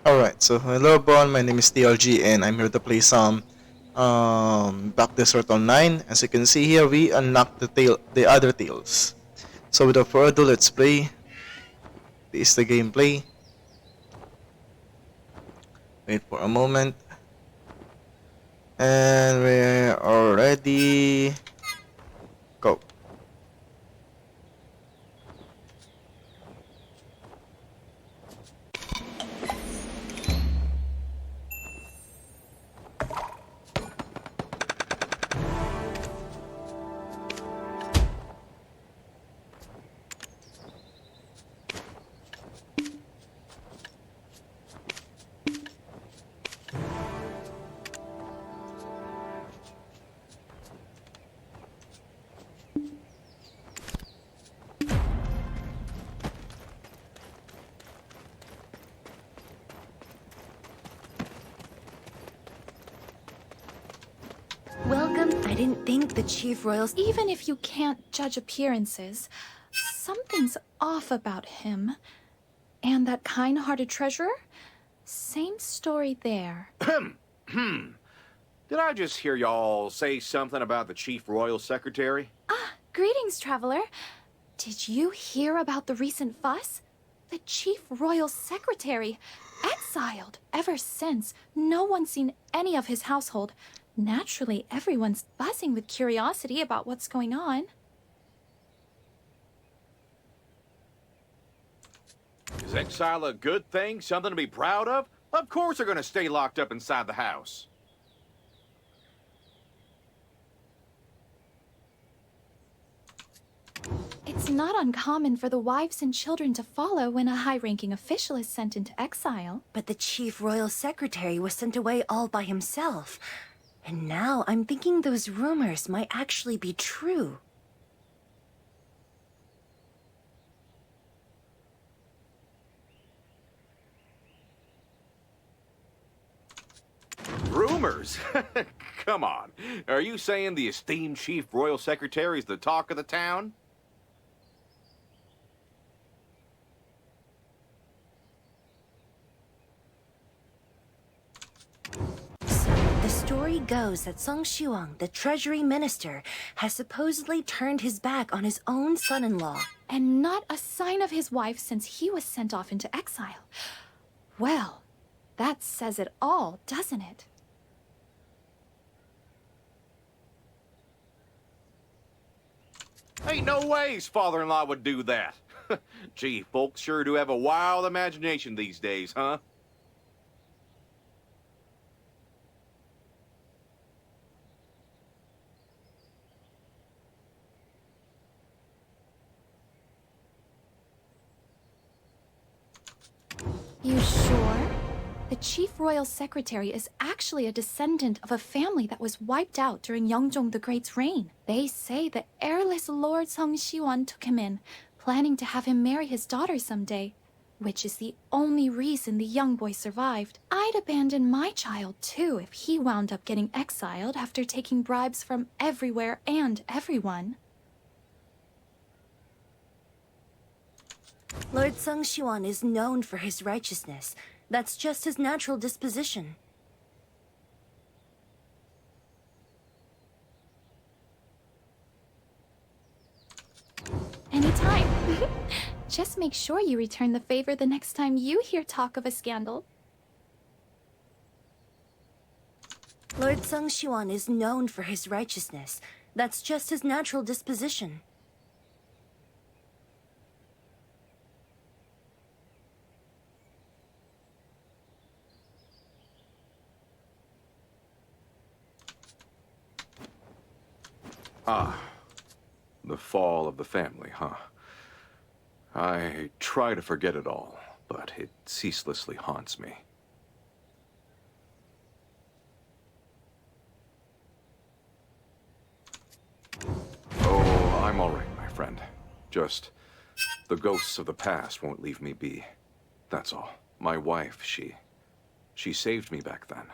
Alright, so hello everyone, my name is TLG and I'm here to play some Back Desert Online. As you can see here, we unlocked the other tails. So without further ado, let's play. This is the gameplay. Wait for a moment. And we're already go. Welcome. I didn't think the Chief Royals. Even if you can't judge appearances, something's off about him. And that kind-hearted treasurer? Same story there. Did I just hear y'all say something about the Chief Royal Secretary? Greetings, traveler. Did you hear about the recent fuss? The Chief Royal Secretary, exiled. Ever since, no one's seen any of his household. Naturally, everyone's buzzing with curiosity about what's going on. Is exile a good thing? Something to be proud of? Of course they're gonna stay locked up inside the house. It's not uncommon for the wives and children to follow when a high-ranking official is sent into exile. But the Chief Royal Secretary was sent away all by himself. And now I'm thinking those rumors might actually be true. Rumors? Come on. Are you saying the esteemed Chief Royal Secretary is the talk of the town? The story goes that Song Shiwang, the Treasury Minister, has supposedly turned his back on his own son-in-law. And not a sign of his wife since he was sent off into exile. Well, that says it all, doesn't it? Ain't no ways father-in-law would do that. Gee, folks sure do have a wild imagination these days, huh? You sure? The Chief Royal Secretary is actually a descendant of a family that was wiped out during Yeongjong the Great's reign. They say the heirless Lord Song Shiwan took him in, planning to have him marry his daughter someday, which is the only reason the young boy survived. I'd abandon my child too if he wound up getting exiled after taking bribes from everywhere and everyone. Lord Song Shiwan is known for his righteousness. That's just his natural disposition. Anytime. Just make sure you return the favor the next time you hear talk of a scandal. Lord Song Shiwan is known for his righteousness. That's just his natural disposition. The fall of the family, huh? I try to forget it all, but it ceaselessly haunts me. Oh, I'm all right, my friend. Just the ghosts of the past won't leave me be. That's all. My wife, she saved me back then.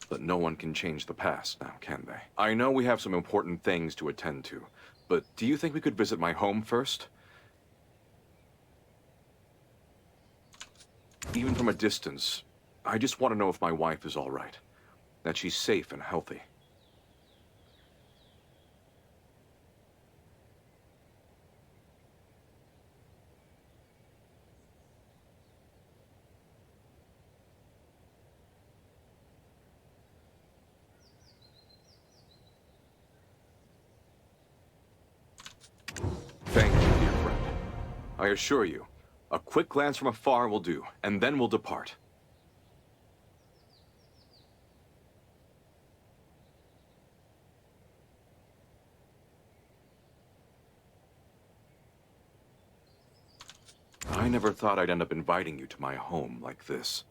But no one can change the past now, can they? I know we have some important things to attend to, but do you think we could visit my home first? Even from a distance, I just want to know if my wife is all right. That she's safe and healthy. Thank you, dear friend. I assure you, a quick glance from afar will do, and then we'll depart. I never thought I'd end up inviting you to my home like this.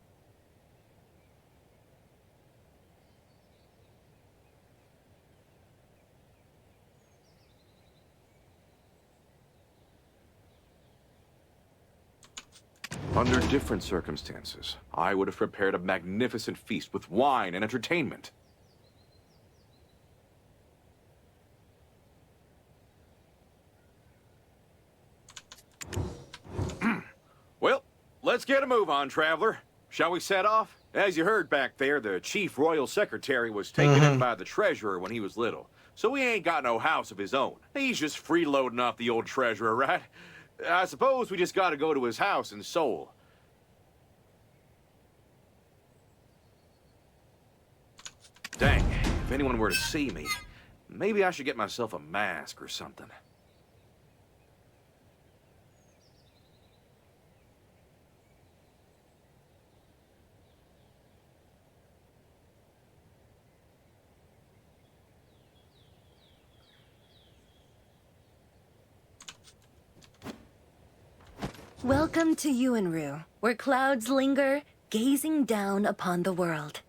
Under different circumstances, I would have prepared a magnificent feast with wine and entertainment. Well, let's get a move on, traveler. Shall we set off? As you heard back there, the chief royal secretary was taken in by the treasurer when he was little. So he ain't got no house of his own. He's just freeloading off the old treasurer, right? I suppose we just gotta go to his house in Seoul. Dang, if anyone were to see me, maybe I should get myself a mask or something. Welcome to Yuanru, where clouds linger, gazing down upon the world.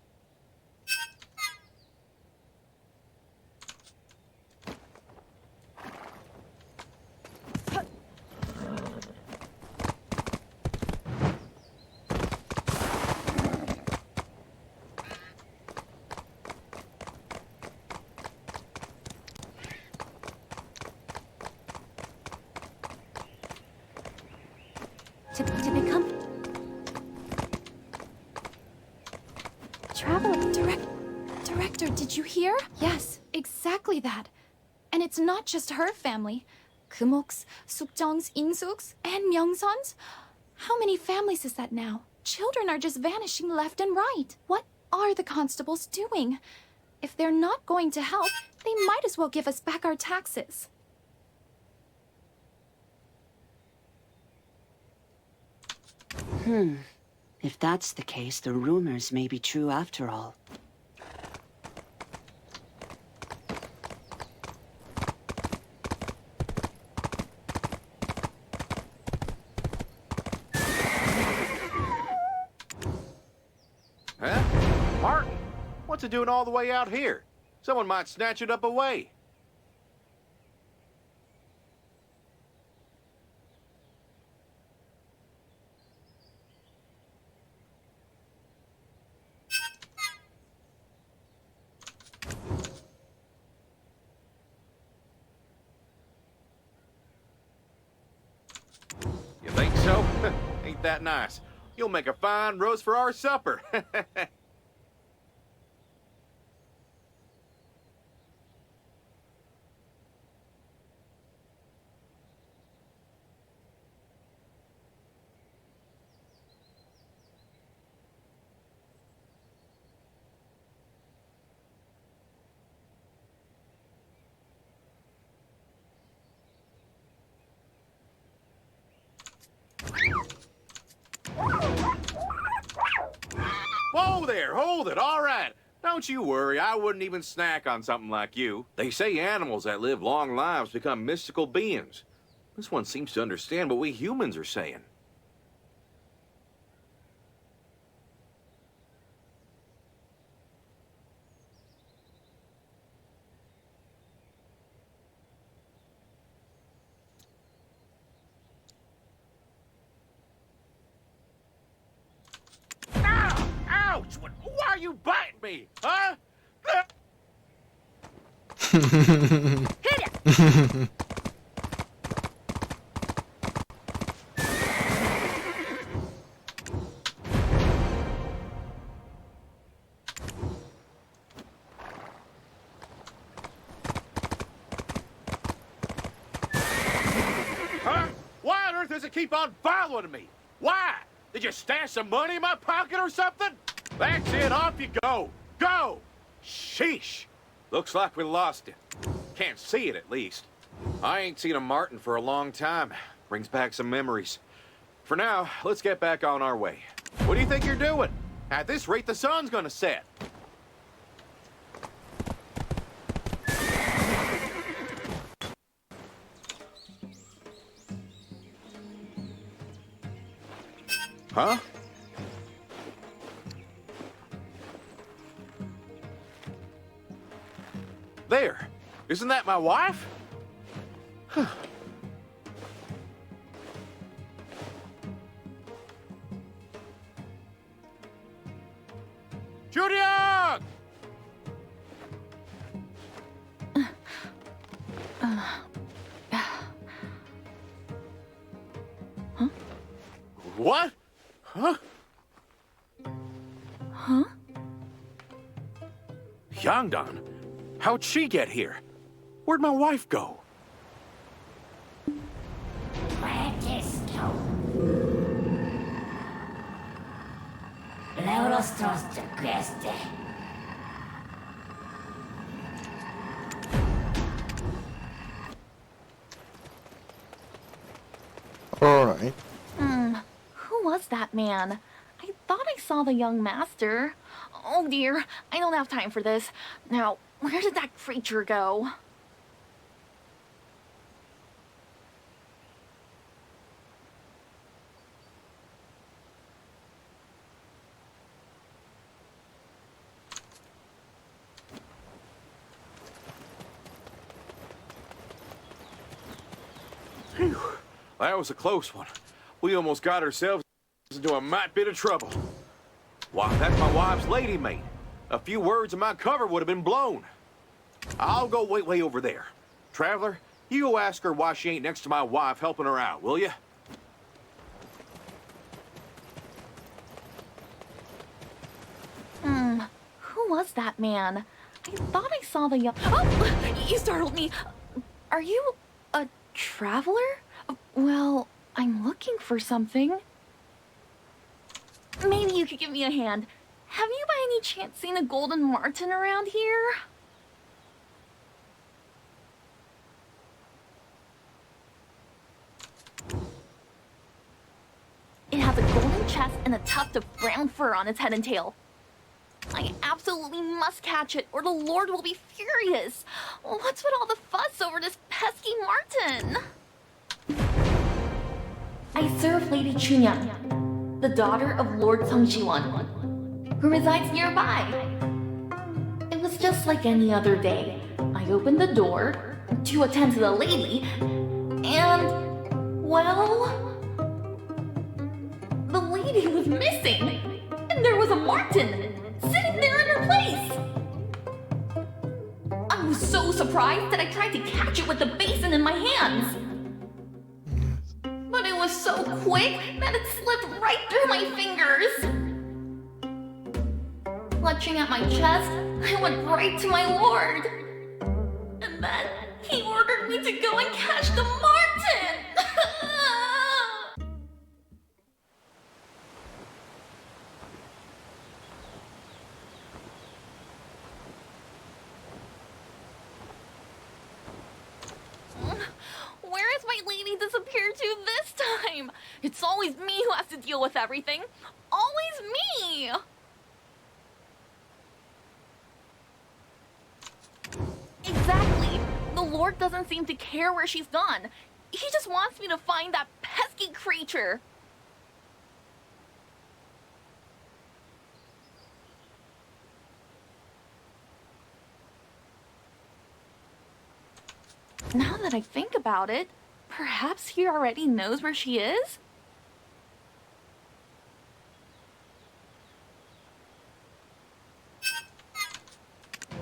To become... Director, did you hear? Yes, exactly that. And it's not just her family. Kumok's, Sukjong's, Insuk's, and Myeongsun's. How many families is that now? Children are just vanishing left and right. What are the constables doing? If they're not going to help, they might as well give us back our taxes. If that's the case, the rumors may be true after all. Huh? Martin, what's it doing all the way out here? Someone might snatch it up away. You think so? Ain't that nice? You'll make a fine roast for our supper. Whoa there, hold it, all right. Don't you worry, I wouldn't even snack on something like you. They say animals that live long lives become mystical beings. This one seems to understand what we humans are saying. Ow! Ouch! Why are you biting me? Huh? does it keep on following me? Why? Did you stash some money in my pocket or something? That's it, off you go. Go! Sheesh. Looks like we lost it. Can't see it, at least. I ain't seen a marten for a long time. Brings back some memories. For now, let's get back on our way. What do you think you're doing? At this rate, the sun's gonna set. Huh? There. Isn't that my wife? Judyong! What? Huh? Huh? Yangdan? How'd she get here? Where'd my wife go? Alright. Who was that man? I thought I saw the young master. Oh dear, I don't have time for this. Now, where did that creature go? Phew. That was a close one. We almost got ourselves into a mite bit of trouble. Why, that's my wife's lady mate. A few words and my cover would have been blown. I'll go wait way over there. Traveler, you go ask her why she ain't next to my wife helping her out, will you? Who was that man? I thought I saw the young... Oh! You startled me! Are you a traveler? Well, I'm looking for something. Maybe you could give me a hand. Have you by any chance seen a golden marten around here? It has a golden chest and a tuft of brown fur on its head and tail. I absolutely must catch it, or the Lord will be furious. What's with all the fuss over this pesky marten? I serve Lady Chunyang, the daughter of Lord Sengshiwan, who resides nearby. It was just like any other day. I opened the door to attend to the lady, and, well, the lady was missing, and there was a marten sitting there in her place. I was so surprised that I tried to catch it with the basin in my hands. But it was so quick that it slipped right through my fingers. Clutching at my chest, I went right to my lord. And then he ordered me to go and catch the marten. Where has my lady disappeared to this time? It's always me who has to deal with everything. Always me! Exactly. The Lord doesn't seem to care where she's gone. He just wants me to find that pesky creature. Now that I think about it, perhaps he already knows where she is?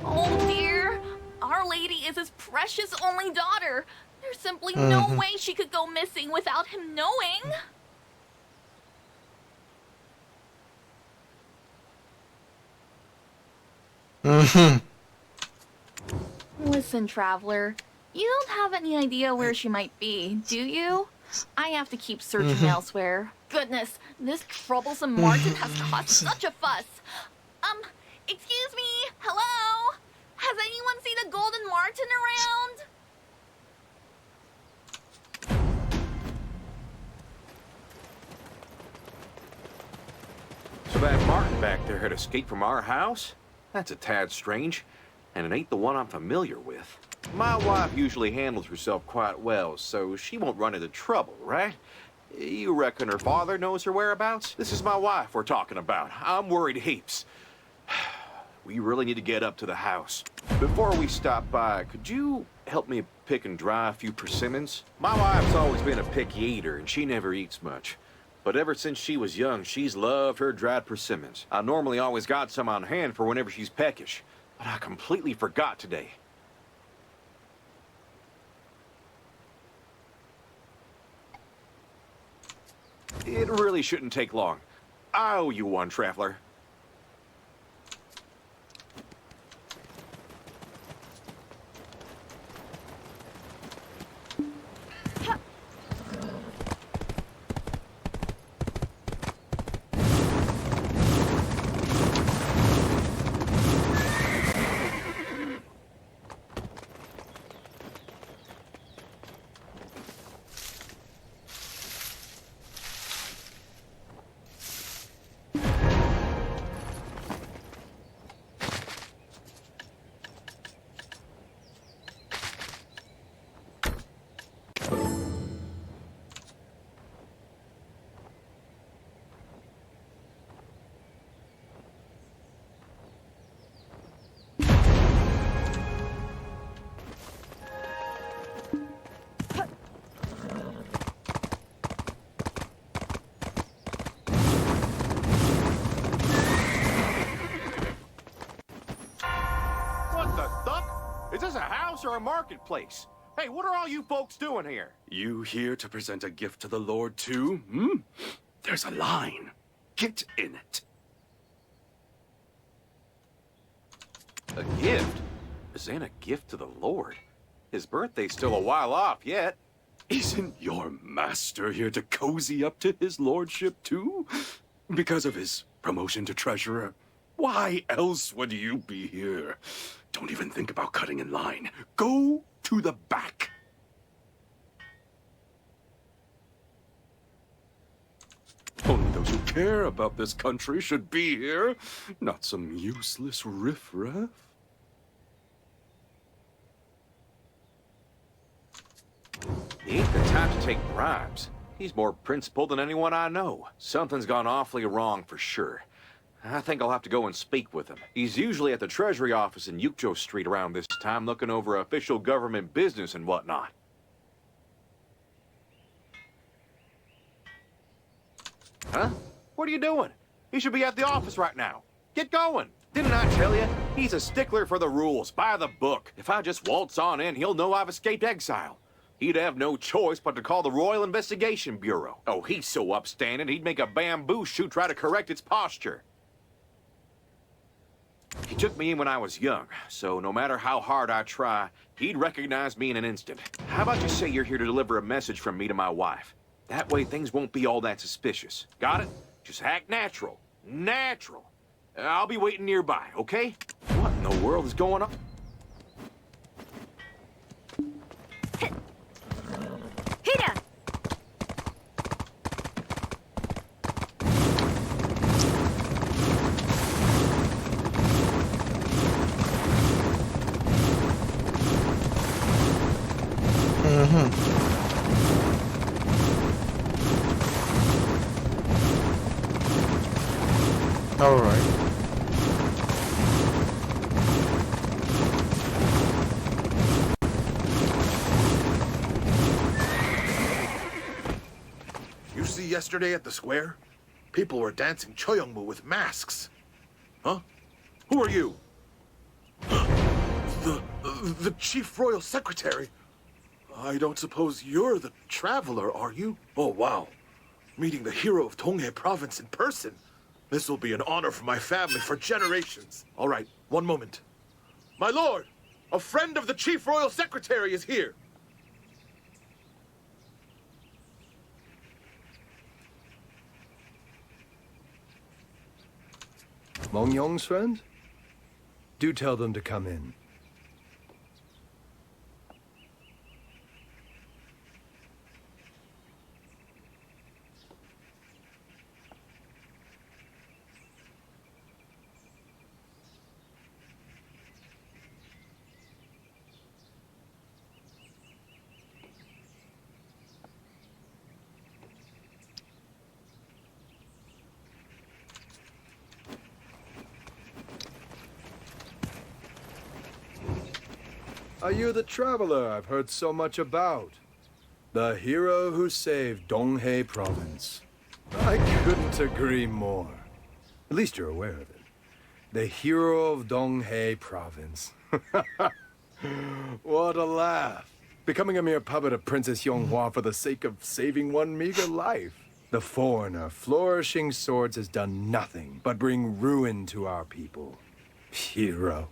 Oh dear, Our Lady is his precious only daughter. There's simply no way she could go missing without him knowing. Listen, traveler. You don't have any idea where she might be, do you? I have to keep searching elsewhere. Goodness, this troublesome Martin has caused such a fuss. Excuse me? Hello? Has anyone seen a golden Martin around? So that Martin back there had escaped from our house? That's a tad strange, and it ain't the one I'm familiar with. My wife usually handles herself quite well, so she won't run into trouble, right? You reckon her father knows her whereabouts? This is my wife we're talking about. I'm worried heaps. We really need to get up to the house. Before we stop by, could you help me pick and dry a few persimmons? My wife's always been a picky eater, and she never eats much. But ever since she was young, she's loved her dried persimmons. I normally always got some on hand for whenever she's peckish, but I completely forgot today. It really shouldn't take long. I owe you one, traveler. What the duck? Is this a house or a marketplace? Hey, what are all you folks doing here? You here to present a gift to the Lord too? There's a line. Get in it. A gift? Present a gift to the Lord? His birthday's still a while off yet. Isn't your master here to cozy up to his lordship too? Because of his promotion to treasurer? Why else would you be here? Don't even think about cutting in line. Go to the back. Only those who care about this country should be here, not some useless riffraff. He ain't the type to take bribes. He's more principled than anyone I know. Something's gone awfully wrong for sure. I think I'll have to go and speak with him. He's usually at the Treasury office in Yukjo Street around this time looking over official government business and whatnot. Huh? What are you doing? He should be at the office right now. Get going. Didn't I tell you? He's a stickler for the rules, by the book. If I just waltz on in, he'll know I've escaped exile. He'd have no choice but to call the Royal Investigation Bureau. Oh, he's so upstanding, he'd make a bamboo shoot try to correct its posture. He took me in when I was young, so no matter how hard I try, he'd recognize me in an instant. How about you say you're here to deliver a message from me to my wife? That way things won't be all that suspicious. Got it? Just act natural. Natural. I'll be waiting nearby, okay? What in the world is going on? Hida! All right. You see yesterday at the square? People were dancing choyongmu with masks. Huh? Who are you? The Chief Royal Secretary. I don't suppose you're the traveler, are you? Oh, wow. Meeting the hero of Donghae Province in person. This will be an honor for my family for generations. All right, one moment. My lord, a friend of the Chief Royal Secretary is here. Mong Yong's friend? Do tell them to come in. Are you the traveler I've heard so much about? The hero who saved Donghae Province. I couldn't agree more. At least you're aware of it. The hero of Donghae Province. What a laugh. Becoming a mere puppet of Princess Yonghua for the sake of saving one meager life. The foreigner flourishing swords has done nothing but bring ruin to our people. Hero.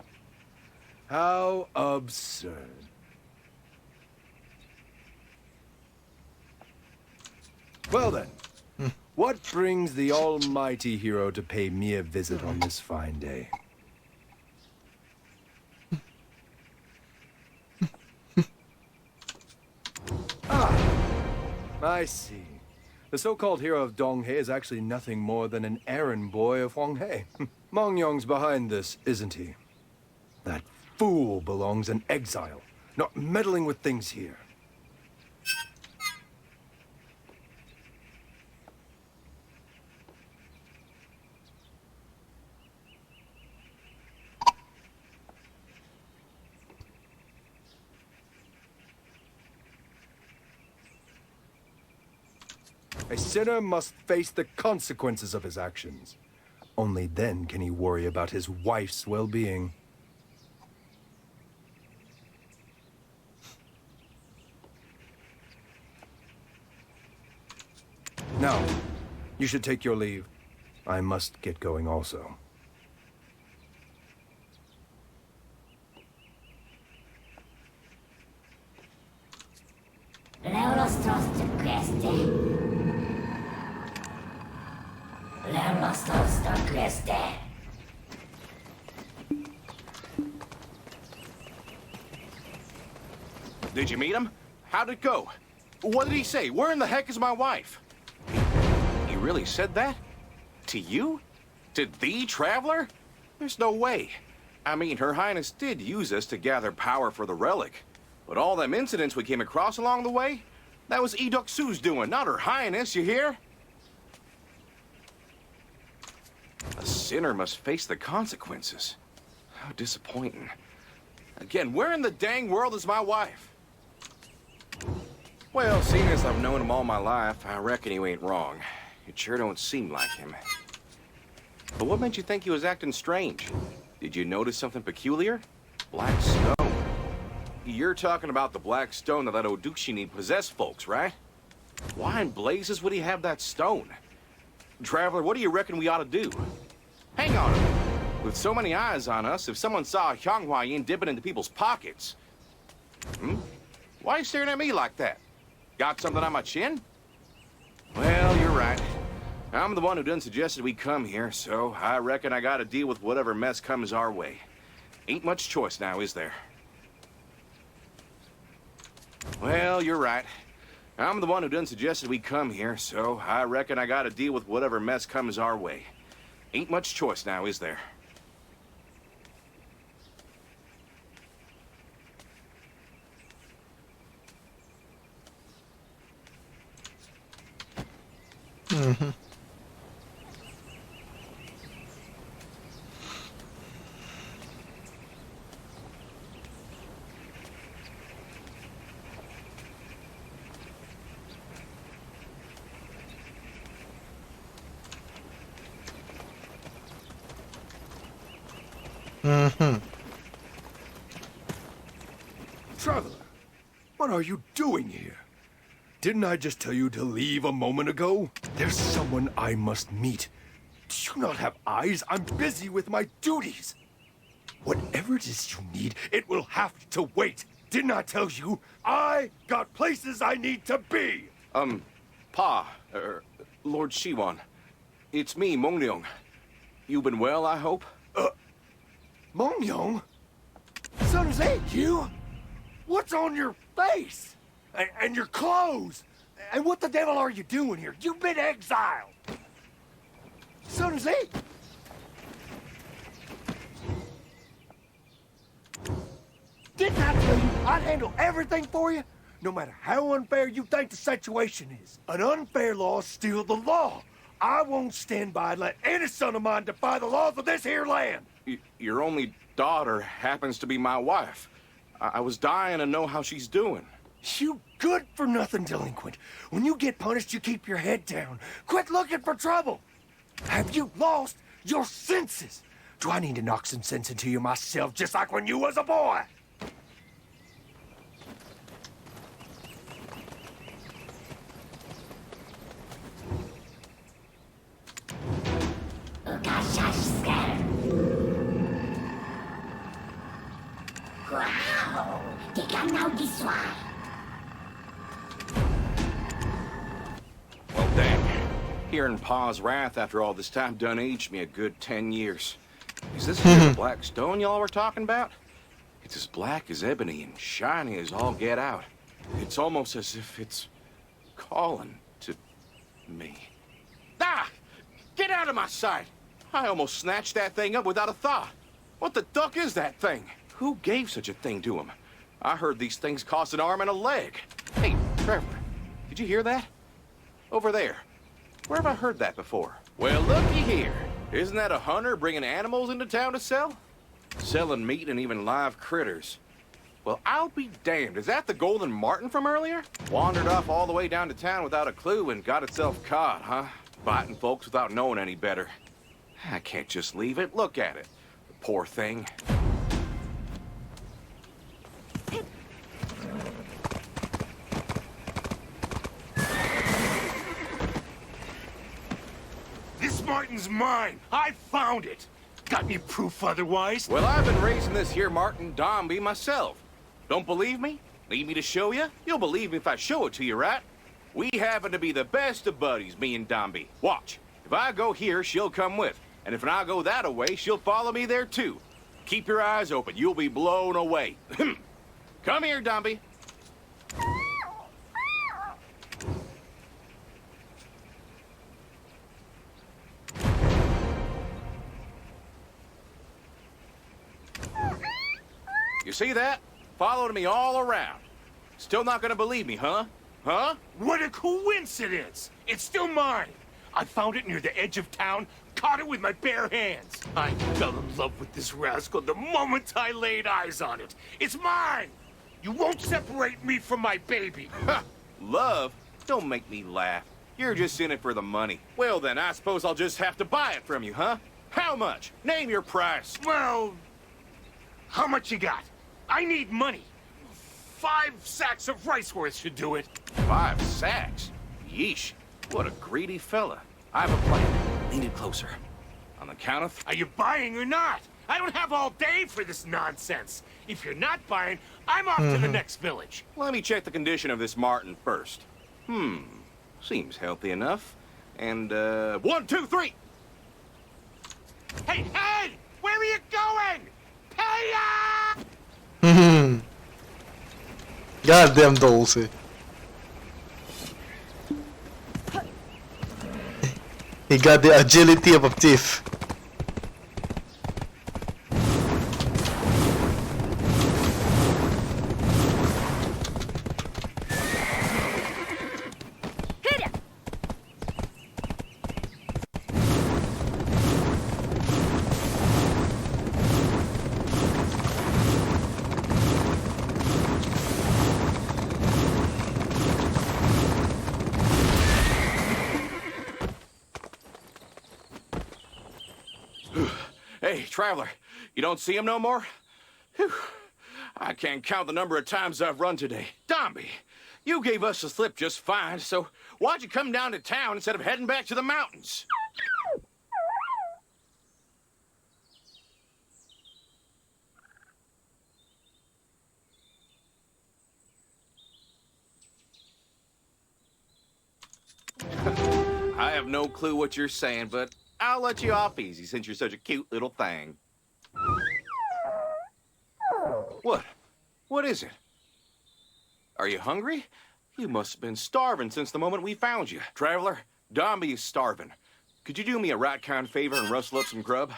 How absurd. Well then, what brings the almighty hero to pay me a visit on this fine day? I see. The so-called hero of Donghae is actually nothing more than an errand boy of Huanghe. Mongyong's behind this, isn't he? That fool belongs in exile, not meddling with things here. A sinner must face the consequences of his actions. Only then can he worry about his wife's well-being. Now, you should take your leave. I must get going also. Did you meet him? How'd it go? What did he say? Where in the heck is my wife? He really said that? To you? To the Traveler? There's no way. I mean, Her Highness did use us to gather power for the relic. But all them incidents we came across along the way, that was Eduk Su's doing, not Her Highness, you hear? A sinner must face the consequences. How disappointing. Again, where in the dang world is my wife? Well, seeing as I've known him all my life, I reckon you ain't wrong. It sure don't seem like him. But what made you think he was acting strange? Did you notice something peculiar? Black stone. You're talking about the black stone that Odukshin possessed folks, right? Why in blazes would he have that stone? Traveler, what do you reckon we ought to do? Hang on. With so many eyes on us, if someone saw a Hyonghua Yin dipping into people's pockets... Why are you staring at me like that? Got something on my chin? Well, you're right. I'm the one who done suggested we come here, so I reckon I gotta deal with whatever mess comes our way. Ain't much choice now, is there? Well, you're right. I'm the one who done suggested we come here, so I reckon I gotta deal with whatever mess comes our way. Ain't much choice now, is there? Traveler, what are you doing here? Didn't I just tell you to leave a moment ago? There's someone I must meet. Do you not have eyes? I'm busy with my duties. Whatever it is you need, it will have to wait. Didn't I tell you? I got places I need to be. Lord Shiwan. It's me, Mongryong. You've been well, I hope? Mong Son, is that you? What's on your face? And your clothes? And what the devil are you doing here? You've been exiled. Son, is that... Didn't I tell you I'd handle everything for you? No matter how unfair you think the situation is. An unfair law is still the law. I won't stand by and let any son of mine defy the laws of this here land. Your only daughter happens to be my wife. I was dying to know how she's doing. You good-for-nothing delinquent. When you get punished, you keep your head down. Quit looking for trouble. Have you lost your senses? Do I need to knock some sense into you myself, just like when you was a boy? Well, dang. Hearing Pa's wrath after all this time done aged me a good 10 years. Is this the black stone y'all were talking about? It's as black as ebony and shiny as all get out. It's almost as if it's calling to me. Ah! Get out of my sight! I almost snatched that thing up without a thought. What the duck is that thing? Who gave such a thing to him? I heard these things cost an arm and a leg. Hey, Trevor, did you hear that? Over there. Where have I heard that before? Well, looky here. Isn't that a hunter bringing animals into town to sell? Selling meat and even live critters. Well, I'll be damned. Is that the golden marten from earlier? Wandered off all the way down to town without a clue and got itself caught, huh? Biting folks without knowing any better. I can't just leave it. Look at it. The poor thing. This marten's mine. I found it. Got any proof otherwise? Well, I've been raising this here Martin Dombey myself. Don't believe me? Need me to show you? You'll believe me if I show it to you, right? We happen to be the best of buddies, me and Dombey. Watch. If I go here, she'll come with. And if I go that away, she'll follow me there too. Keep your eyes open. You'll be blown away. Come here, Dombey. You see that? Followed me all around. Still not gonna believe me, huh? Huh? What a coincidence! It's still mine. I found it near the edge of town, caught it with my bare hands. I fell in love with this rascal the moment I laid eyes on it. It's mine! You won't separate me from my baby. Ha! Love? Don't make me laugh. You're just in it for the money. Well then, I suppose I'll just have to buy it from you, huh? How much? Name your price. Well, how much you got? I need money. 5 sacks of rice worth should do it. 5 sacks? Yeesh. What a greedy fella. I have a plan. Lean it closer. On the count of... Are you buying or not? I don't have all day for this nonsense. If you're not buying, I'm off to the next village. Let me check the condition of this marten first. Seems healthy enough. And, 1, 2, 3! Hey, hey! Where are you going? Pay up! Goddamn Dulce. He got the agility of a thief. Hey, traveler, you don't see him no more? Whew. I can't count the number of times I've run today. Dombey, you gave us the slip just fine, so why'd you come down to town instead of heading back to the mountains? I have no clue what you're saying, but I'll let you off easy since you're such a cute little thing. What? What is it? Are you hungry? You must have been starving since the moment we found you. Traveler, Dombey is starving. Could you do me a right kind favor and rustle up some grub?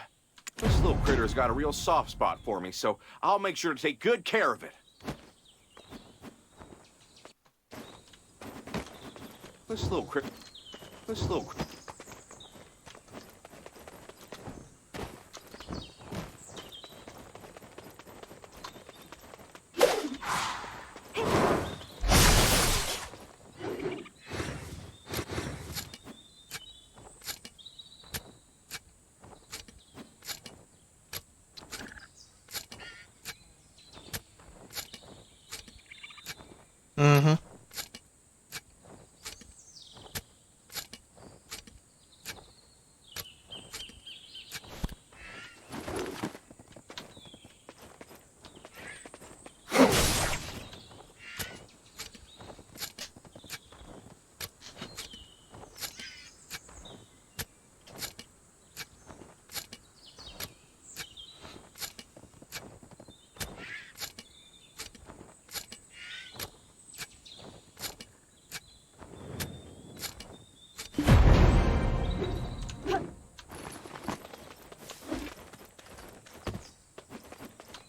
This little critter's got a real soft spot for me, so I'll make sure to take good care of it. This little crit... Mm-hmm.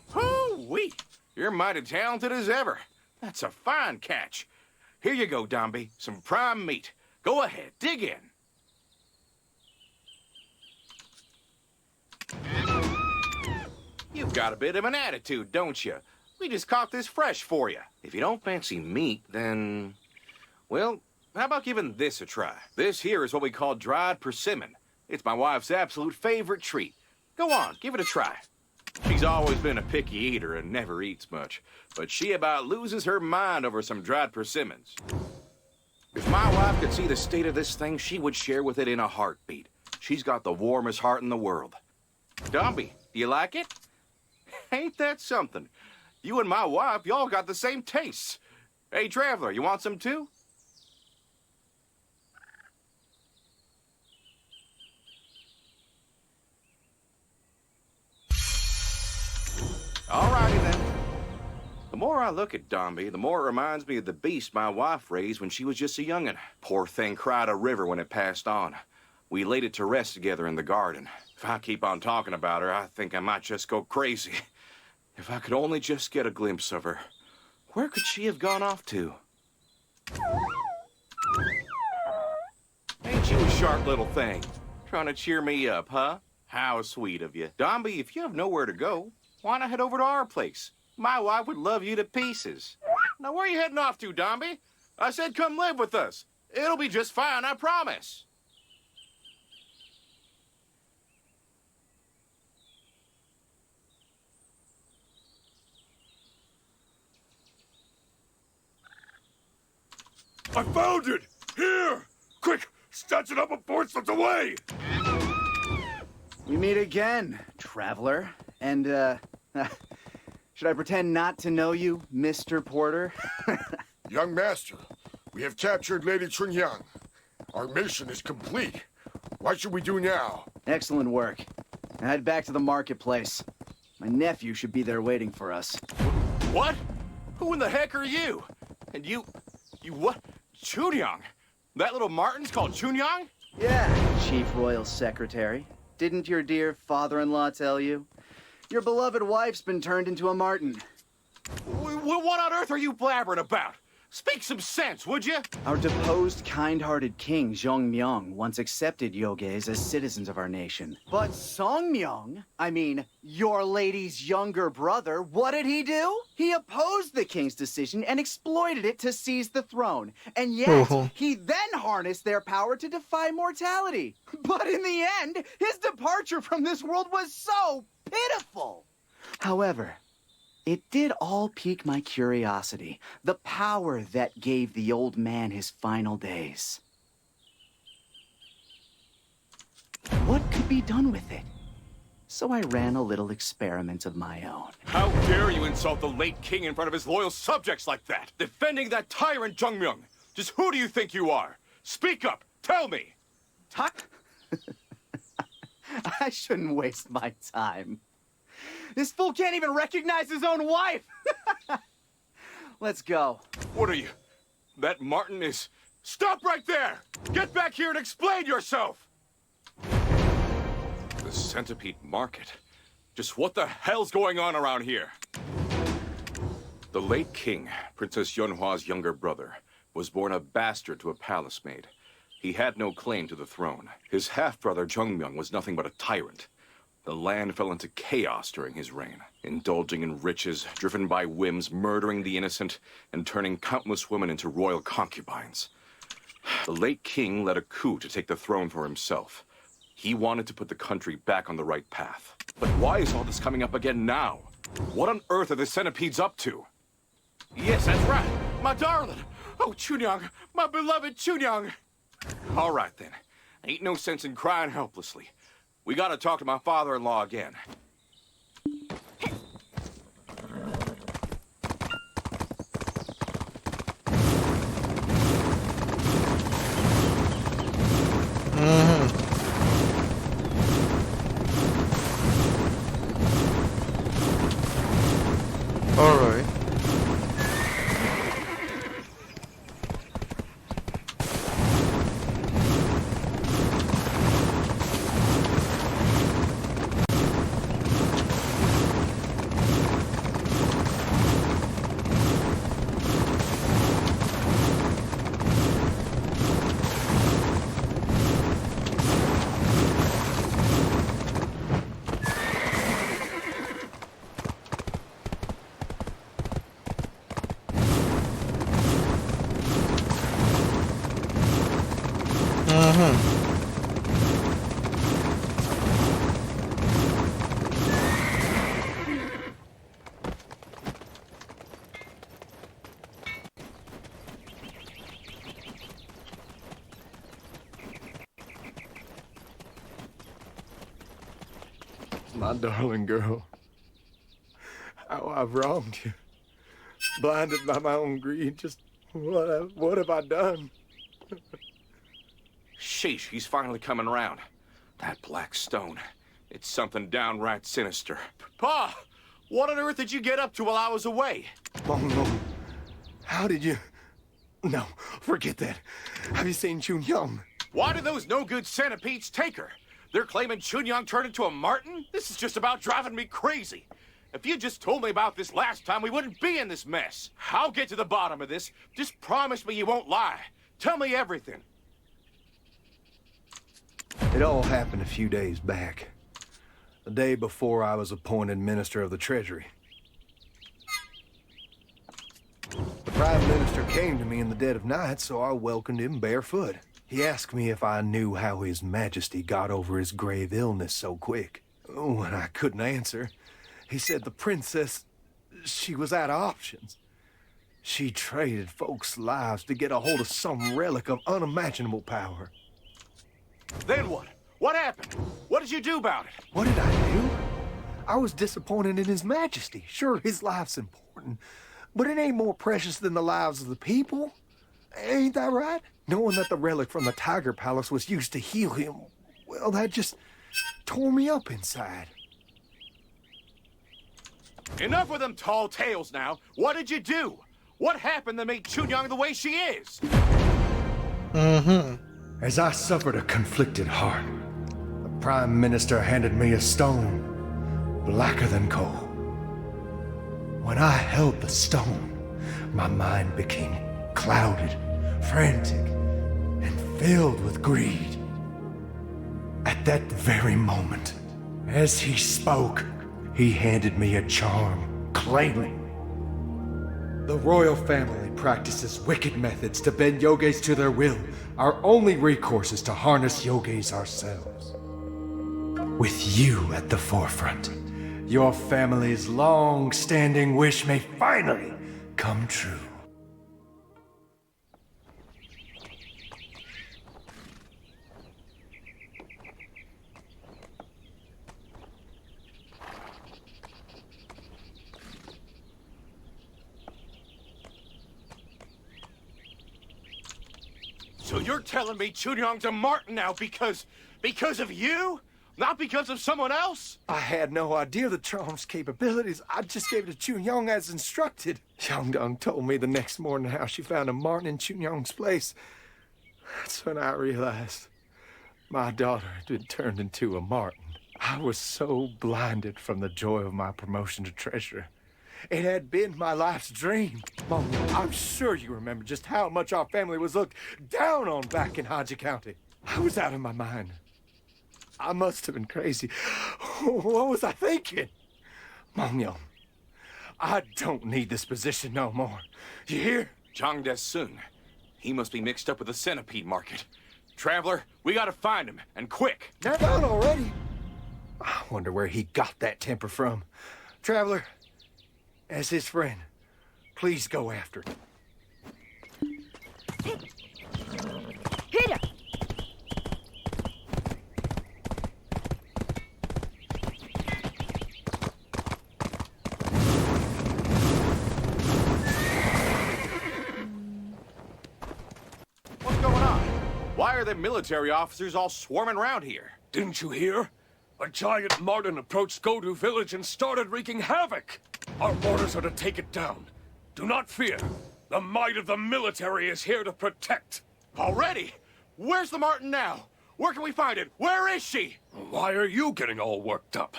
Hoo-wee! You're mighty talented as ever. That's a fine catch. Here you go, Dombey. Some prime meat. Go ahead, dig in. You've got a bit of an attitude, don't you? We just caught this fresh for you. If you don't fancy meat, then... well, how about giving this a try? This here is what we call dried persimmon. It's my wife's absolute favorite treat. Go on, give it a try. She's always been a picky eater and never eats much, but she about loses her mind over some dried persimmons. If my wife could see the state of this thing, she would share with it in a heartbeat. She's got the warmest heart in the world. Dombey, do you like it? Ain't that something? You and my wife, y'all got the same tastes. Hey, Traveler, you want some too? Alrighty then. The more I look at Dombey, the more it reminds me of the beast my wife raised when she was just a young'un. Poor thing cried a river when it passed on. We laid it to rest together in the garden. If I keep on talking about her, I think I might just go crazy. If I could only just get a glimpse of her. Where could she have gone off to? Ain't you a sharp little thing? Trying to cheer me up, huh? How sweet of you. Dombey, if you have nowhere to go, why not head over to our place? My wife would love you to pieces. Now, where are you heading off to, Dombey? I said come live with us. It'll be just fine, I promise. I found it! Here! Quick, snatch it up before it slips away! We meet again, traveler. And, should I pretend not to know you, Mr. Porter? Young master, we have captured Lady Chunyang. Our mission is complete. What should we do now? Excellent work. Now head back to the marketplace. My nephew should be there waiting for us. What? Who in the heck are you? And you what? Chunyang? That little Martin's called Chunyang? Yeah, Chief Royal Secretary. Didn't your dear father-in-law tell you? Your beloved wife's been turned into a marten. What on earth are you blabbering about? Speak some sense, would you? Our deposed, kind-hearted king, Zhongmyong, once accepted Yoges as citizens of our nation. But Songmyong, I mean, your lady's younger brother, what did he do? He opposed the king's decision and exploited it to seize the throne. And yet, he then harnessed their power to defy mortality. But in the end, his departure from this world was so pitiful. However, it did all pique my curiosity, the power that gave the old man his final days. What could be done with it? So I ran a little experiment of my own. How dare you insult the late king in front of his loyal subjects like that? Defending that tyrant Zhongmyung. Just who do you think you are? Speak up! Tell me! I shouldn't waste my time. This fool can't even recognize his own wife! Let's go. What are you? That Martin is... Stop right there! Get back here and explain yourself! The Centipede Market? Just what the hell's going on around here? The late king, Princess Yunhua's younger brother, was born a bastard to a palace maid. He had no claim to the throne. His half-brother Zhongmyung was nothing but a tyrant. The land fell into chaos during his reign, indulging in riches, driven by whims, murdering the innocent, and turning countless women into royal concubines. The late king led a coup to take the throne for himself. He wanted to put the country back on the right path. But why is all this coming up again now? What on earth are the centipedes up to? Yes, that's right. My darling. Oh, Chunyang, my beloved Chunyang. All right, then. Ain't no sense in crying helplessly. We gotta talk to my father-in-law again. Alright. My darling girl, how I've wronged you. Blinded by my own greed, just what have I done? Sheesh, he's finally coming around. That black stone. It's something downright sinister. Pa, what on earth did you get up to while I was away? Oh no. How did you... No, forget that. Have you seen Chun Young? Why did those no-good centipedes take her? They're claiming Chunyang turned into a martin? This is just about driving me crazy. If you just told me about this last time, we wouldn't be in this mess. I'll get to the bottom of this. Just promise me you won't lie. Tell me everything. It all happened a few days back. The day before I was appointed Minister of the Treasury. The Prime Minister came to me in the dead of night, so I welcomed him barefoot. He asked me if I knew how His Majesty got over his grave illness so quick. When I couldn't answer, he said the princess, she was out of options. She traded folks' lives to get a hold of some relic of unimaginable power. Then what? What happened? What did you do about it? What did I do? I was disappointed in His Majesty. Sure, his life's important, but it ain't more precious than the lives of the people. Ain't that right? Knowing that the relic from the Tiger Palace was used to heal him, well, that just tore me up inside. Enough with them tall tales now. What did you do? What happened that made Chunyang the way she is? As I suffered a conflicted heart, the Prime Minister handed me a stone, blacker than coal. When I held the stone, my mind became clouded, frantic, and filled with greed. At that very moment, as he spoke, he handed me a charm, claiming the royal family practices wicked methods to bend yogis to their will. Our only recourse is to harness yogis ourselves. With you at the forefront, your family's long-standing wish may finally come true. So you're telling me Chunyang's a martin now because of you? Not because of someone else? I had no idea the charm's capabilities. I just gave it to Chunyong as instructed. Xiangdong told me the next morning how she found a marten in Chunyong's place. That's when I realized my daughter had been turned into a marten. I was so blinded from the joy of my promotion to treasurer. It had been my life's dream. Mom, I'm sure you remember just how much our family was looked down on back in Haji County. I was out of my mind. I must have been crazy. What was I thinking? Mom, I don't need this position no more. You hear? Zhang Desung. He must be mixed up with the centipede market. Traveler, we gotta find him, and quick. They're gone already. I wonder where he got that temper from. Traveler, as his friend, please go after it. Hit her! What's going on? Why are the military officers all swarming around here? Didn't you hear? A giant marten approached Godu village and started wreaking havoc. Our orders are to take it down. Do not fear. The might of the military is here to protect. Already? Where's the marten now? Where can we find it? Where is she? Why are you getting all worked up?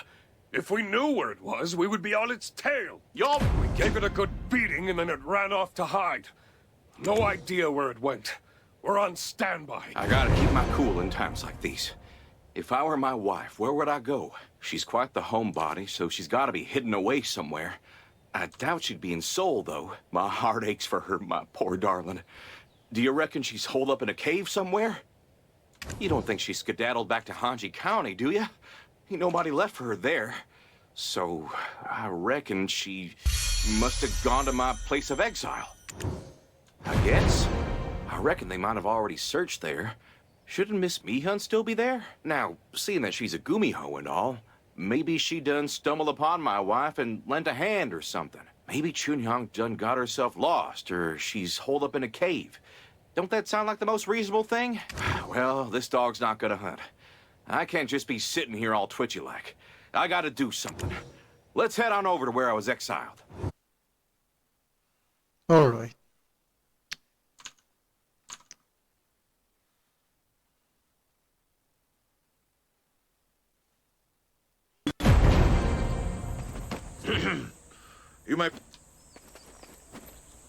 If we knew where it was, we would be on its tail. Y'all... We gave it a good beating and then it ran off to hide. No idea where it went. We're on standby. I gotta keep my cool in times like these. If I were my wife, where would I go? She's quite the homebody, so she's gotta be hidden away somewhere. I doubt she'd be in Seoul, though. My heart aches for her, my poor darling. Do you reckon she's holed up in a cave somewhere? You don't think she skedaddled back to Hanji County, do you? Ain't nobody left for her there. So, I reckon she must have gone to my place of exile. I guess. I reckon they might have already searched there. Shouldn't Miss Mihun still be there? Now, seeing that she's a gumiho and all, maybe she done stumbled upon my wife and lent a hand or something. Maybe Chunyang done got herself lost, or she's holed up in a cave. Don't that sound like the most reasonable thing? Well, this dog's not gonna hunt. I can't just be sitting here all twitchy like. I gotta do something. Let's head on over to where I was exiled. Alright. You might...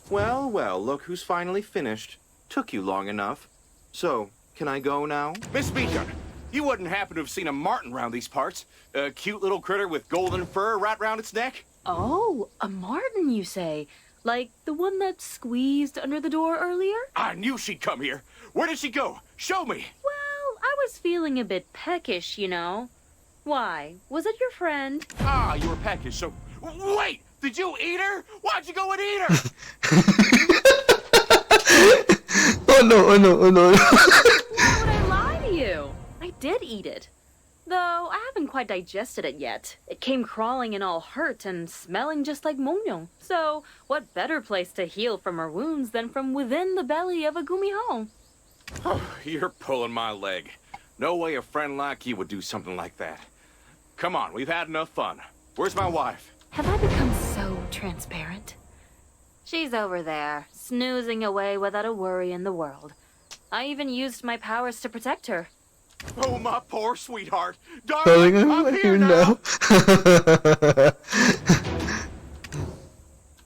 Well, well, look who's finally finished. Took you long enough. So, can I go now? Miss Mihun, you wouldn't happen to have seen a marten round these parts? A cute little critter with golden fur wrapped round its neck? Oh, a marten, you say? Like the one that squeezed under the door earlier? I knew she'd come here. Where did she go? Show me. Well, I was feeling a bit peckish, you know. Why? Was it your friend? Ah, you were peckish, so... Wait! Did you eat her? Why'd you go and eat her? Oh no, oh no, oh no. Why would I lie to you? I did eat it. Though I haven't quite digested it yet. It came crawling and all hurt and smelling just like Mongyong. So, what better place to heal from her wounds than from within the belly of a gumiho? Oh, you're pulling my leg. No way a friend like you would do something like that. Come on, we've had enough fun. Where's my wife? Have I become so transparent? She's over there, snoozing away without a worry in the world. I even used my powers to protect her. Oh, my poor sweetheart. Darling, Darling, I'm here now.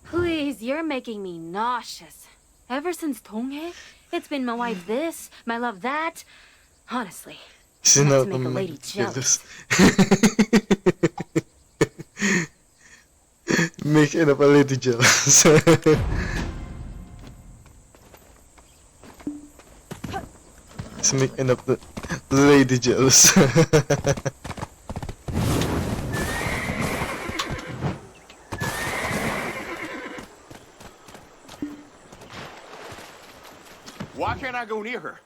Please, you're making me nauseous. Ever since Tonghae, it's been my wife this, my love that. Honestly, She's not not to make a lady jealous. Making up a lady jealous. It's making up the lady jealous. Why can't I go near her?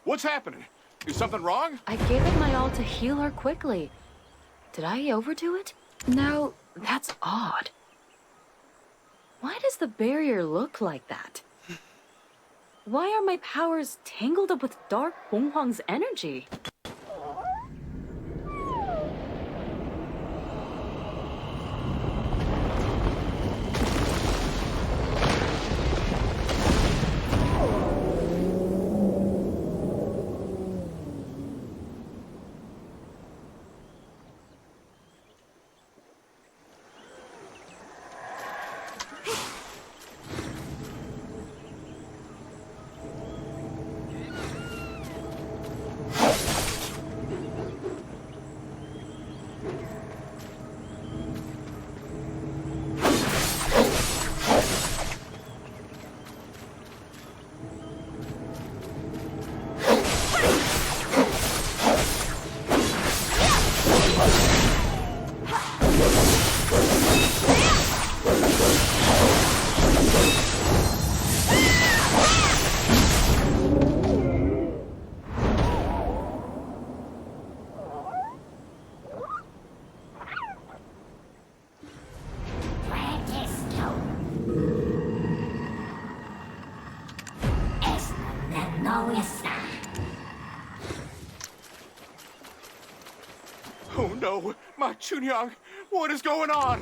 What's happening? Is something wrong? I gave it my all to heal her quickly. Did I overdo it? Now, that's odd. Why does the barrier look like that? Why are my powers tangled up with Dark Bonghwang's energy? Oh no, my Chunyang, what is going on?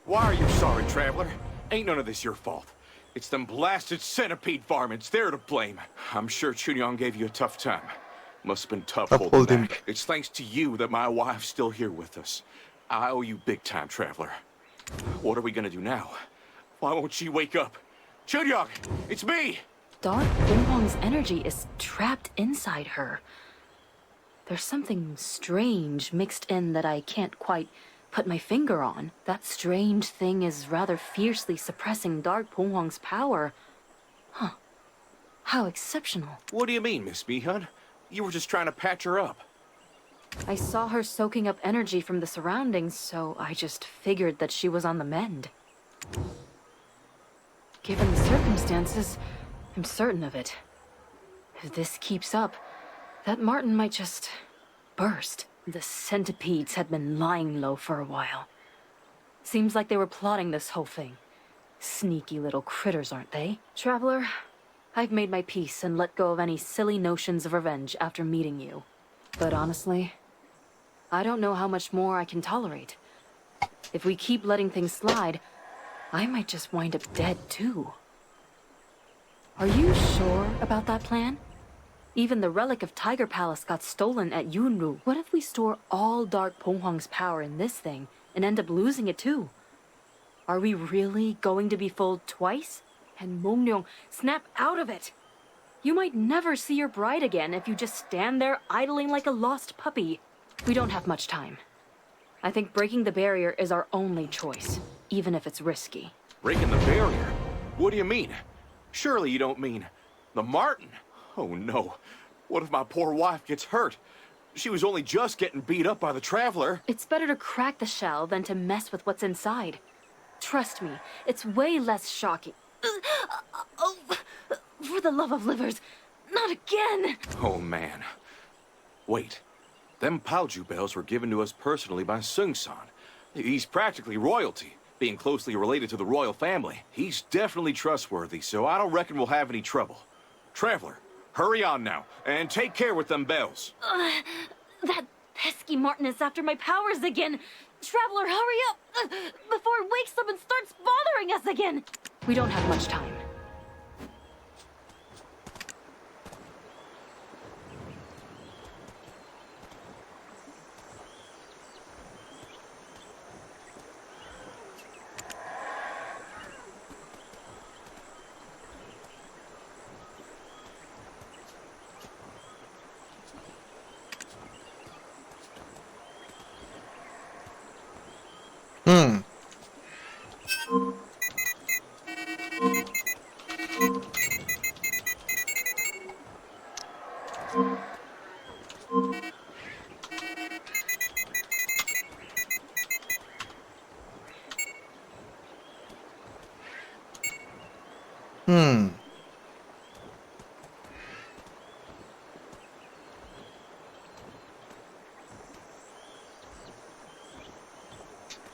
Why are you sorry, traveler? Ain't none of this your fault. It's them blasted centipede varmints. They're to blame. I'm sure Chunyang gave you a tough time. Must have been tough holding him back. It's thanks to you that my wife's still here with us. I owe you big time, traveler. What are we gonna do now? Why won't she wake up? Chunyang, it's me! Dark Bonghong's energy is trapped inside her. There's something strange mixed in that I can't quite put my finger on. That strange thing is rather fiercely suppressing Dark Bonghong's power. Huh. How exceptional. What do you mean, Miss Mihun? You were just trying to patch her up. I saw her soaking up energy from the surroundings, so I just figured that she was on the mend. Given the circumstances, I'm certain of it. If this keeps up, that Martin might just burst. The centipedes had been lying low for a while. Seems like they were plotting this whole thing. Sneaky little critters, aren't they? Traveler, I've made my peace and let go of any silly notions of revenge after meeting you. But honestly, I don't know how much more I can tolerate. If we keep letting things slide, I might just wind up dead too. Are you sure about that plan? Even the relic of Tiger Palace got stolen at Yunru. What if we store all Dark Bonghong's power in this thing and end up losing it too? Are we really going to be fooled twice? And Mongryong snap out of it? You might never see your bride again if you just stand there idling like a lost puppy. We don't have much time. I think breaking the barrier is our only choice, even if it's risky. Breaking the barrier? What do you mean? Surely you don't mean the Martin? Oh no. What if my poor wife gets hurt? She was only just getting beat up by the Traveler. It's better to crack the shell than to mess with what's inside. Trust me, it's way less shocking. Oh, for the love of livers, not again! Oh man. Wait. Them Palju bells were given to us personally by Sung-san. He's practically royalty, being closely related to the royal family. He's definitely trustworthy, so I don't reckon we'll have any trouble. Traveler, hurry on now, and take care with them bells. That pesky Martin is after my powers again. Traveler, hurry up! Before it wakes up and starts bothering us again! We don't have much time.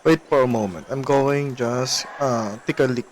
Wait for a moment. I'm going just take a look.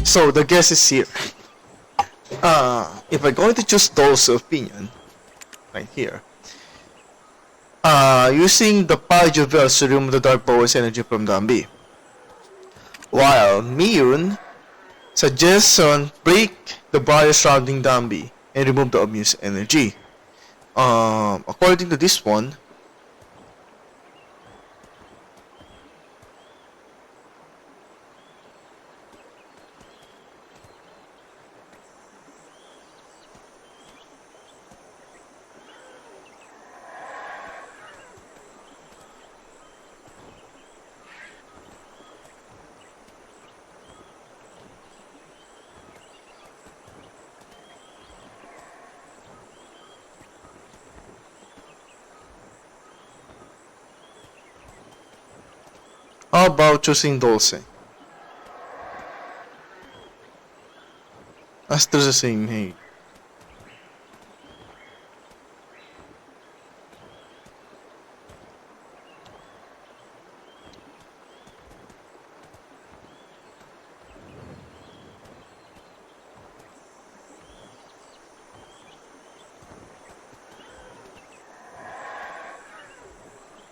So the guest is here. if I'm going to choose Doll's opinion, right here, using the Pajuvel to remove the Dark Powers energy from Dambi. While Miyun suggestion break the barrier surrounding Dambi and remove the abuse energy. According to this one, how about choosing Dulce? As they're the same height.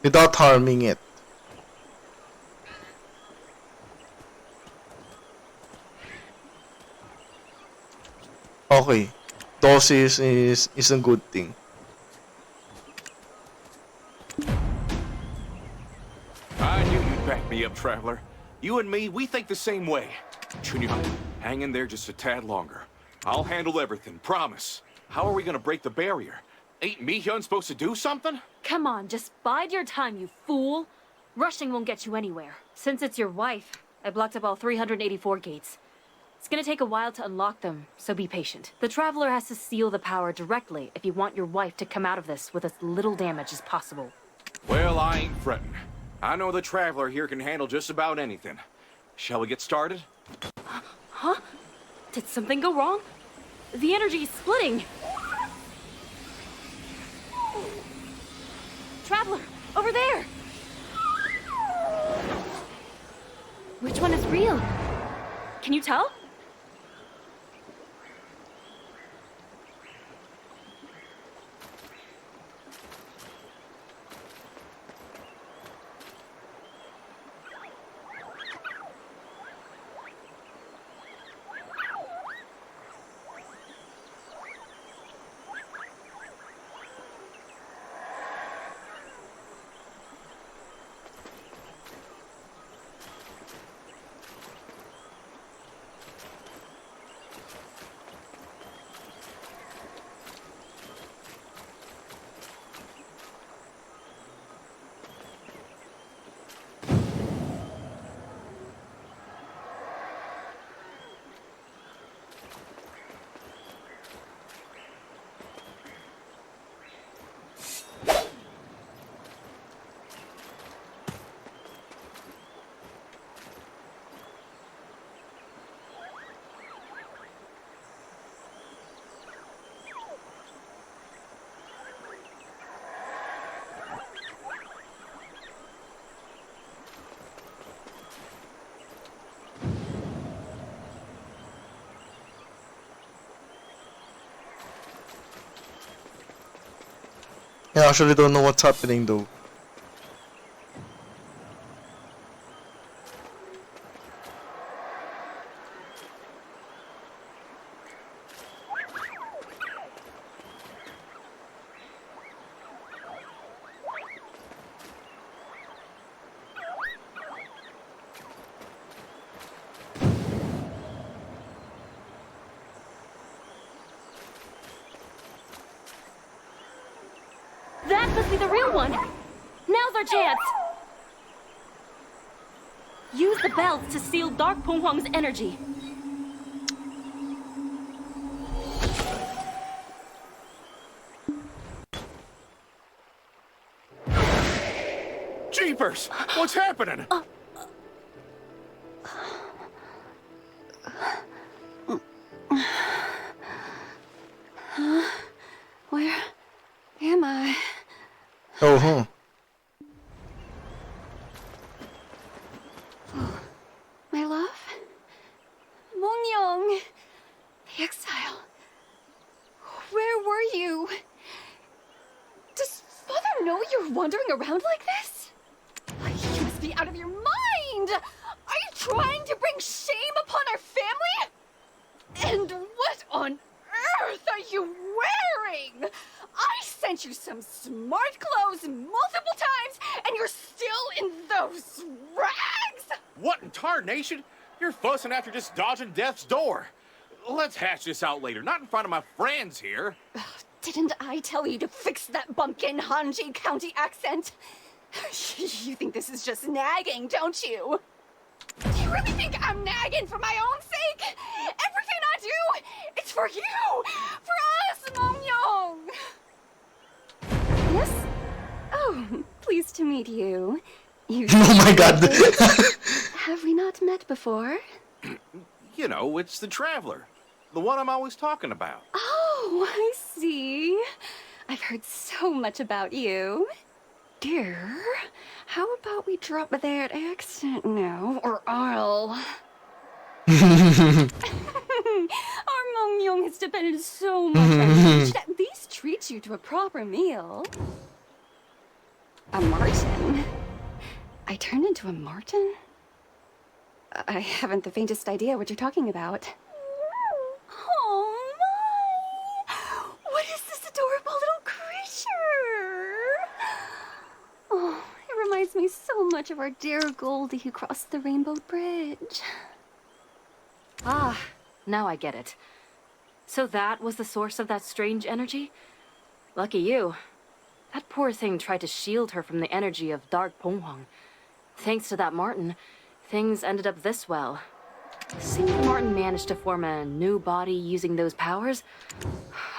Without harming it. Okay, doses is a good thing. I knew you'd back me up, Traveler. You and me, we think the same way. Chunyang, hang in there just a tad longer. I'll handle everything, promise. How are we gonna break the barrier? Ain't Mi-hyun supposed to do something? Come on, just bide your time, you fool. Rushing won't get you anywhere. Since it's your wife, I blocked up all 384 gates. It's gonna take a while to unlock them, so be patient. The Traveler has to seal the power directly if you want your wife to come out of this with as little damage as possible. Well, I ain't fretting. I know the Traveler here can handle just about anything. Shall we get started? Huh? Did something go wrong? The energy is splitting. Traveler, over there! Which one is real? Can you tell? I actually don't know what's happening though. That must be the real one! Now's our chance! Use the belts to seal Dark Punghwang's energy. Jeepers! What's happening? Where am I? Oh, huh. My love? Mongyong! The exile. didn't know you were wandering around like this? You must be out of your mind! Are you trying to bring shame upon our family? And what on earth are you wearing? I sent you some smart clothes multiple times, and you're still in those rags? What in tarnation? You're fussing after just dodging death's door. Let's hash this out later, not in front of my friends here. Didn't I tell you to fix that bumpkin Hanji County accent? You think this is just nagging, don't you? Do you really think I'm nagging for my own sake? Everything I do, it's for you! For us, Mong-yong! Yes? Oh, pleased to meet you. You Oh my god. have we not met before? You know, it's the Traveler. The one I'm always talking about. Oh, I see. I've heard so much about you. Dear, how about we drop that accent now, or I'll... Our Mong-yong has depended so much on you. We should at least treat you to a proper meal. A marten? I turned into a marten? I haven't the faintest idea what you're talking about. Oh my! What is this adorable little creature? Oh, it reminds me so much of our dear Goldie who crossed the Rainbow Bridge. Ah, now I get it. So that was the source of that strange energy? Lucky you. That poor thing tried to shield her from the energy of Dark Ponghwang. Thanks to that Martin, things ended up this well. Seems Martin managed to form a new body using those powers.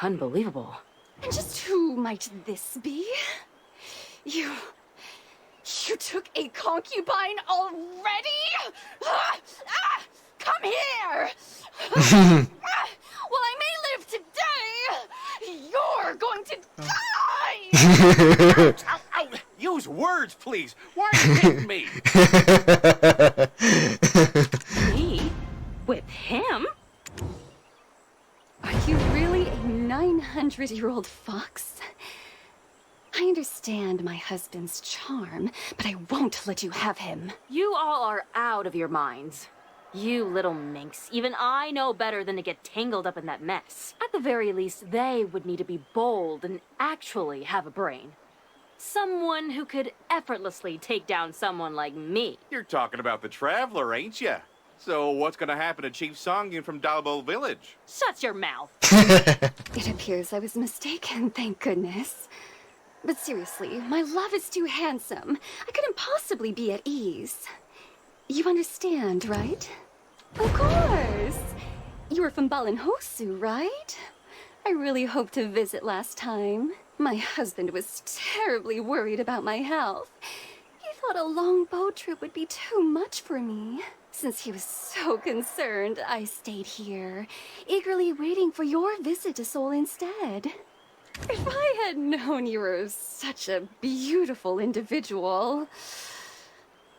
Unbelievable. And just who might this be? You took a concubine already? Come here! Well, I may live today. You're going to die! Ow, ow. Use words, please. Why are you hitting me? Me? With him? Are you really a 900-year-old fox? I understand my husband's charm, but I won't let you have him. You all are out of your minds. You little minx. Even I know better than to get tangled up in that mess. At the very least, they would need to be bold and actually have a brain. Someone who could effortlessly take down someone like me. You're talking about the Traveler, ain't ya? So what's gonna happen to Chief Songyun from Dalbo Village? Shut your mouth. It appears I was mistaken, thank goodness. But seriously, my love is too handsome. I couldn't possibly be at ease. You understand, right? Of course! You were from Balinhosu, right? I really hoped to visit last time. My husband was terribly worried about my health. He thought a long boat trip would be too much for me. Since he was so concerned, I stayed here, eagerly waiting for your visit to Seoul instead. If I had known you were such a beautiful individual...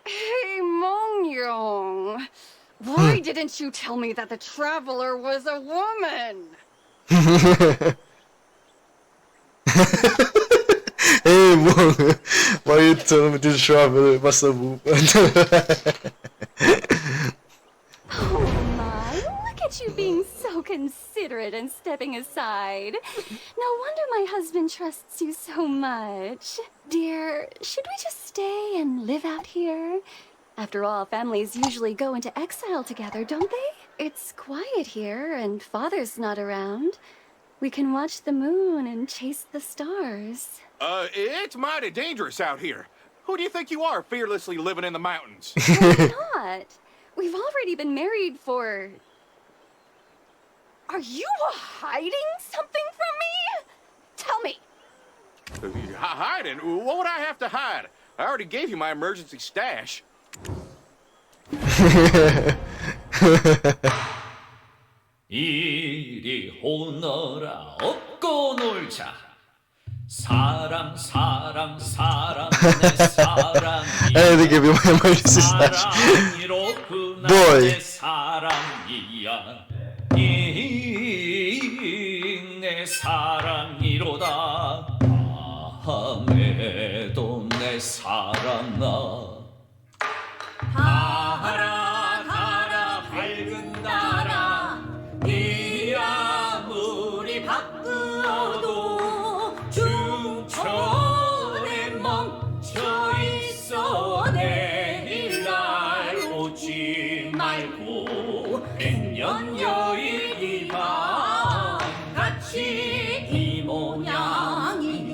Hey, Mong-yong, why didn't you tell me that the Traveler was a woman? Hey, Mong, why you telling me this Traveler was a woman? Oh my, look at you being so considerate and stepping aside. No wonder my husband trusts you so much. Dear, should we just stay and live out here? After all, families usually go into exile together, don't they? It's quiet here and Father's not around. We can watch the moon and chase the stars. It's mighty dangerous out here. Who do you think you are, fearlessly living in the mountains? Why not? We've already been married for... Are you hiding something from me? Tell me. Hiding? What would I have to hide? I already gave you my emergency stash. 이리 오너라 업고 놀자 사랑 사랑 사랑 내 사랑이 I had to give you my emergency stash. 사랑이로구나 Boy. 내 사랑이야 이 내 사랑이로다 밤에도 내 사랑아 달아 달아 밝은 달아 네 아무리 바쁘어도 중천에 멈춰있어 내일날 오지 말고 백년 여인이만 같이 이 모양이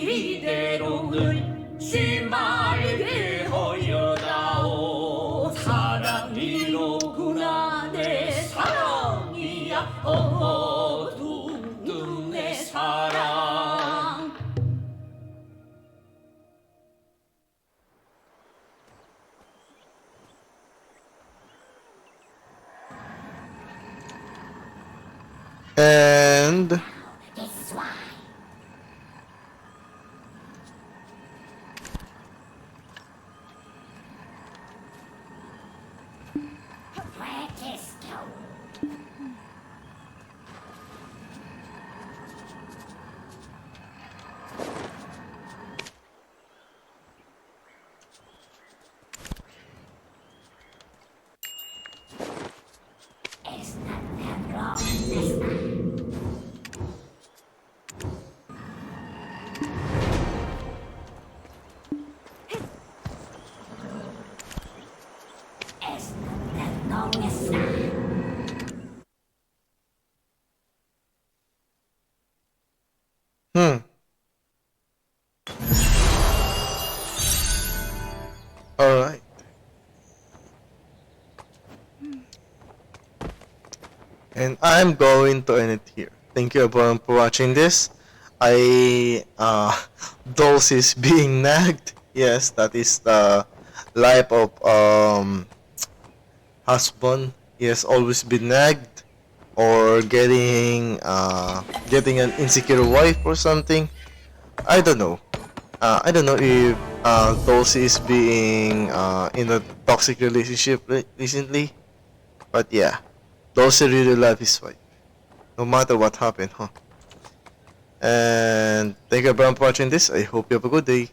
이대로 늙지 말게 허여다오 사랑이로구나 내 사랑이야 어두운 내 사랑. And alright. And I'm going to end it here. Thank you everyone for watching this. Dulce is being nagged. Yes, that is the life of husband. He has always been nagged or getting an insecure wife or something. I don't know. I don't know if Dulce is being in a toxic relationship recently. But yeah, Dulce really loves his wife, no matter what happened, huh? And thank you everyone for watching this. I hope you have a good day.